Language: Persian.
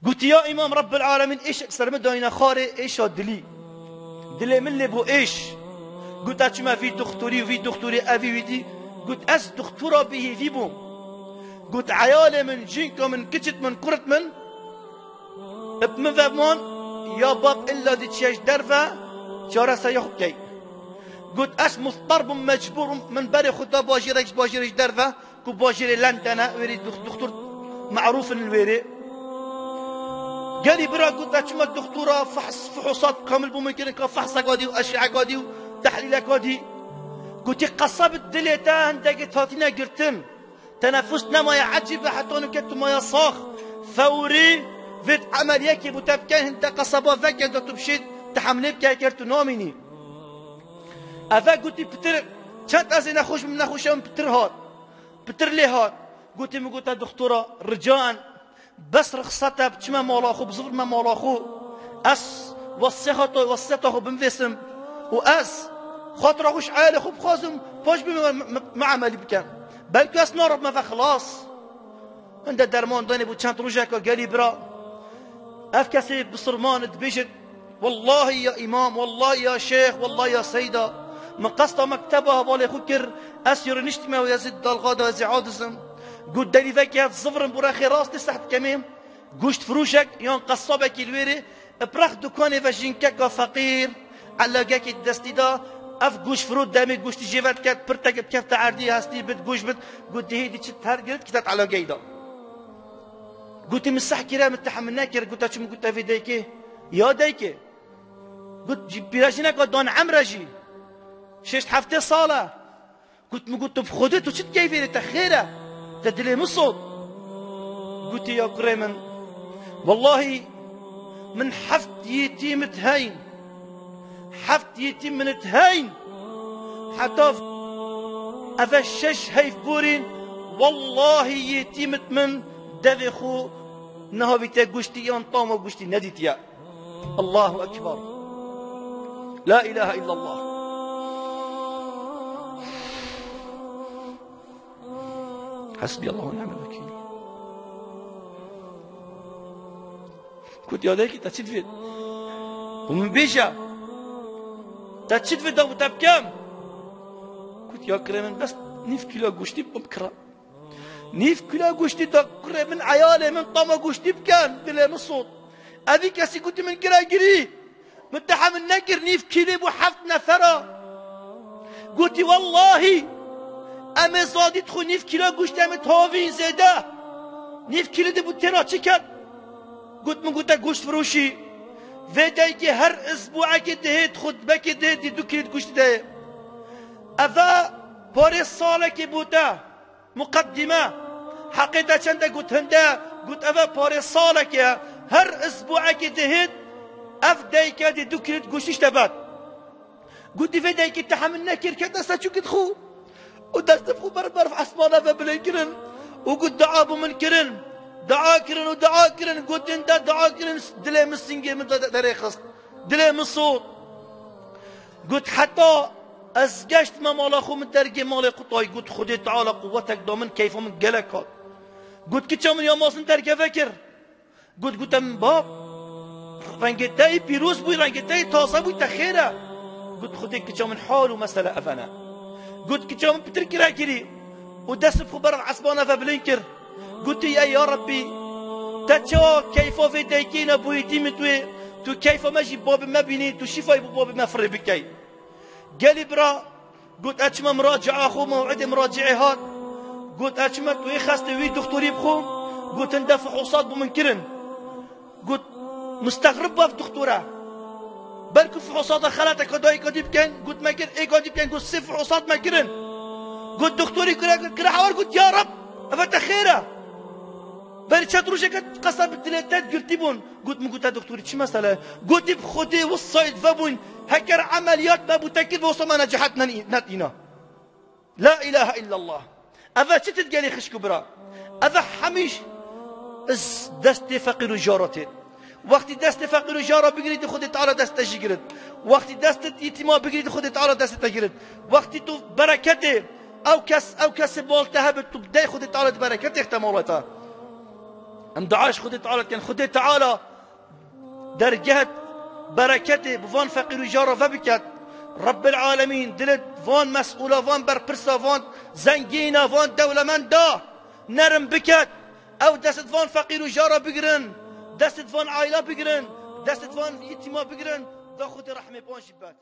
قلت يا إمام رب العالمين إيش أكثر من داينا خاري إيش دلي من اللي بو إيش. قلت أتشما في دكتوري وفي دكتوري أبي ودي. قلت أس دكتورة به في بوم. قلت عيالي من جينكا من كتت من كرت من ابن فمان يا باب إلا دي تشيش درفة شارع سيخب كي. قلت أس مضطرب مجبور من بري خدا باجيريش درفة كو باجيري لندنا ويري دكتور معروف الويري. قال لي برا قلت أتشما الدكتورة فحوصات كامل بممكن كفحصة قادي وأشعة قادي وتحليل قادي. قلت قصبت دليتا عندك تاتينا قرتن تنفسنا ما يعجب حتى نكت ما يصاخ فوري فيت عملية كي بتبكين انت قصبا فك انت تبشيت تحملي بكاي كرتو نوميني افا قلت بتر شات ازين اخوش من اخوش بتر هاد بتر لي هاد قلت مي قلت دكتوره رجاء بس رخصتها بتشما مولاخو بزفر ما مولاخو اس وصيته بنفسم واس خاطر اخوش عالي خب خازم باش مع عملي بكان بلكو اس نورب ما خلاص عند درمان داني بو چند روجك قال لي برا اف كسي بصرمان تبيجت والله يا امام والله يا شيخ والله يا سيده من قصده مكتبها بالي خكر اسير نشتمه ويزيد الغاده وزعادزم قلت دلي فك يا الزفر براخي راس تحت كميم قشت فروشك يان قصابك الويري برخ دكاني فجينكك فقير على جاك الدستيدا اف گوش فرود دمی گوشت جیوت کرد پرتک بکفت عردی هستی بد گوش بد قلت هيدي چت هر قلت كتات على قيدا قلت مسح كرا متحمل ناكر قلت شو قلت في ديكي يا ديكي قلت بيراجينا دون عمرجي ششت حفتي صالة قلت بخدت وشت كيفي تخيره تدلي مصود قلت يا كريمن والله من حفت يتيم تهين حفت يتيم من تهين حتى أفشش هيف بورين والله يتيم من دفخو نهابيتا قشتي ينطام وقشتي نديتيا الله أكبر لا إله إلا الله حسبي الله ونعم الوكيل كنت يا ذاك تشدفت ومن بيشا تشدفت أبو تبكام كنت يا كريم بس نيف كيلو قشتي بكرة نيف كيلو قشتي تقري من عيالي من طما قشتي بكان دلي من الصوت هذيك يا سي كنت من كرا قري متحمل نكر نيف كيلو بحفت نفرة قلت والله أما زادي تخو نيف كيلو قشتي أما تهوين زيدا نيف كيلو دي بوتينا چكت قلت من قلت قشت فروشي فيدايكي هر اسبوع دهيت خطبه دهيت دي 2 كيلو قشت ده أفا بوري صالة بوتا مقدمة حقيقة چند قلت هنده قلت أفا بوري صالة هر اسبوع دهيت اف دايكا دي 2 كيلو قشتش تبات قلت في دايكي تحمل نكر كده ساتشو كدخو ودست فخو بربر في عصمانا فبلين كرن وقلت دعابو من كرن دعا كرن ودعا كرن قلت انت دعا كرن دلي من السنجي من دريخص دلي من الصوت قلت حتى ازقشت ما مال اخو من درجي مالي قطاي قلت خدي تعالى قوتك دومن كيف من قلقات قلت كيتشا من يوم اصلا درجة فكر قلت من باب رنجتاي بيروز بوي رنجتاي تازه بوي تخيره قلت خدي كيتشا من حاله مسألة افنا قلت كيتشا من بتركي راكري ودست بخبر عصبانا فبلينكر قلت يا ربي تتشا كيف في دايكينا بوي ديمتوي تو كيف ماجي باب ما بيني تو شفاي باب ما فري بكاي قالي برا قلت اتشما مراجع اخو موعد مراجعي هاد قلت اتشما توي خاصتي وي دكتوري بخو قلت ندفع فحوصات بمنكرن قلت مستغرب في دكتوره بلكو فحوصات خالتك داي قديب كان قلت ما كان اي قديب كان قلت صفر فحوصات ما كرن قلت دكتوري كرا حوار قلت يا رب افت خيره بل تشدروش قصب التلاتات قلت بون قلت من قلت دكتوري شو مسألة قلت بخدي والصيد فبون هكر عمليات ما بتأكد وصل ما نجحت نتينا لا إله إلا الله أفا شتت قالي خش كبرى أفا حميش دست فقير جارتي وقت دست فقير جارة بقريد خدي تعالى دست تجرد وقت دست يتيما بقريد خدي تعالى دست تجرد وقت تو بركته أو كس بالتهبت تبدأ خدي تعالى بركته احتمالاتها ام دعاش خدي تعالى كان خدي تعالى درجات بركته بفان فقير جارة فبكت رب العالمين دلت فان مسؤولة فان برپرسا فان زنگينة فان دولة من دا نرم بكت او دست فان فقير جارة بگرن دست فان عائلة بگرن دست فان يتيمة بگرن دا خود رحمه بان جبات